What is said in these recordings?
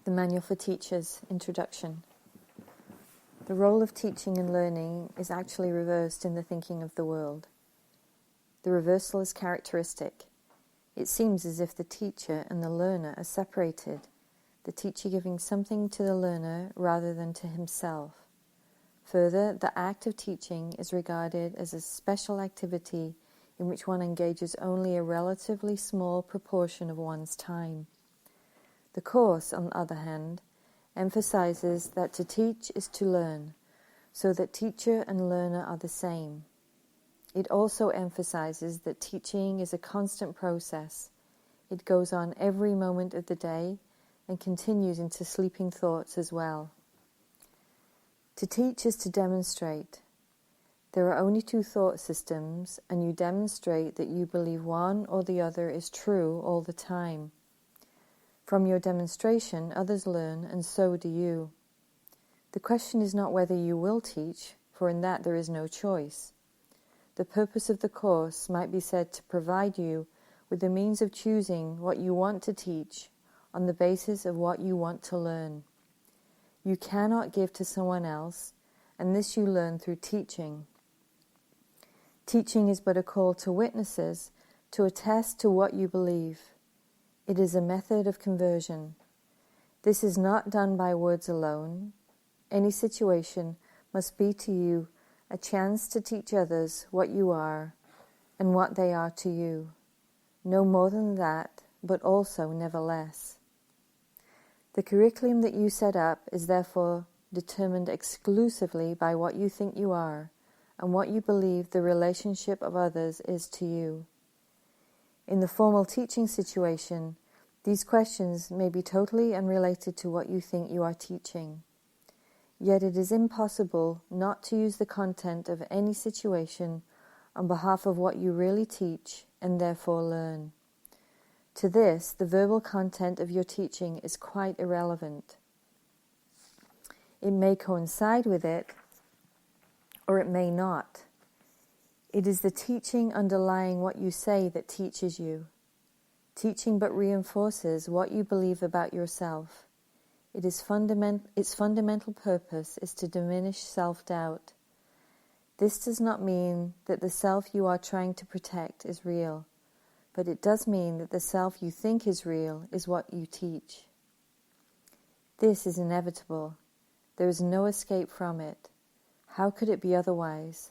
The Manual for Teachers, Introduction. The role of teaching and learning is actually reversed in the thinking of the world. The reversal is characteristic. It seems as if the teacher and the learner are separated, the teacher giving something to the learner rather than to himself. Further, the act of teaching is regarded as a special activity in which one engages only a relatively small proportion of one's time. The Course, on the other hand, emphasizes that to teach is to learn, so that teacher and learner are the same. It also emphasizes that teaching is a constant process. It goes on every moment of the day and continues into sleeping thoughts as well. To teach is to demonstrate. There are only two thought systems, and you demonstrate that you believe one or the other is true all the time. From your demonstration, others learn, and so do you. The question is not whether you will teach, for in that there is no choice. The purpose of the Course might be said to provide you with the means of choosing what you want to teach on the basis of what you want to learn. You cannot give to someone else, and this you learn through teaching. Teaching is but a call to witnesses to attest to what you believe. It is a method of conversion. This is not done by words alone. Any situation must be to you a chance to teach others what you are and what they are to you. No more than that, but also never less. The curriculum that you set up is therefore determined exclusively by what you think you are and what you believe the relationship of others is to you. In the formal teaching situation, these questions may be totally unrelated to what you think you are teaching. Yet it is impossible not to use the content of any situation on behalf of what you really teach and therefore learn. To this, the verbal content of your teaching is quite irrelevant. It may coincide with it, or it may not. It is the teaching underlying what you say that teaches you. Teaching but reinforces what you believe about yourself. Its fundamental purpose is to diminish self-doubt. This does not mean that the self you are trying to protect is real, but it does mean that the self you think is real is what you teach. This is inevitable. There is no escape from it. How could it be otherwise?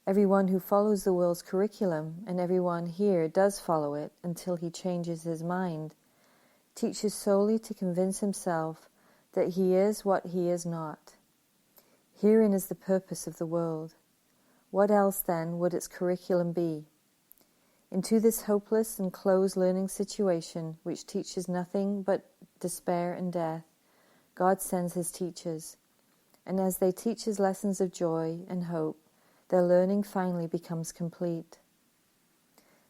Everyone who follows the world's curriculum, and everyone here does follow it until he changes his mind, teaches solely to convince himself that he is what he is not. Herein is the purpose of the world. What else, then, would its curriculum be? Into this hopeless and closed learning situation, which teaches nothing but despair and death, God sends his teachers, and as they teach his lessons of joy and hope, their learning finally becomes complete.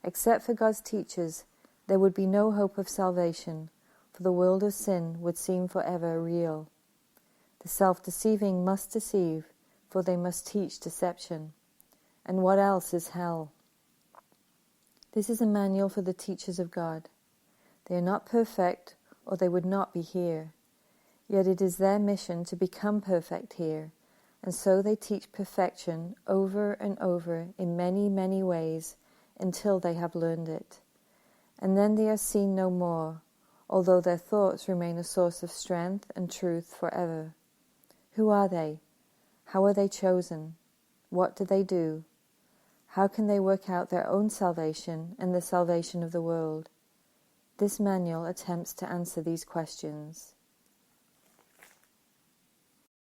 Except for God's teachers, there would be no hope of salvation, for the world of sin would seem forever real. The self-deceiving must deceive, for they must teach deception. And what else is hell? This is a manual for the teachers of God. They are not perfect, or they would not be here. Yet it is their mission to become perfect here, and so they teach perfection over and over in many, many ways until they have learned it. And then they are seen no more, although their thoughts remain a source of strength and truth forever. Who are they? How are they chosen? What do they do? How can they work out their own salvation and the salvation of the world? This manual attempts to answer these questions.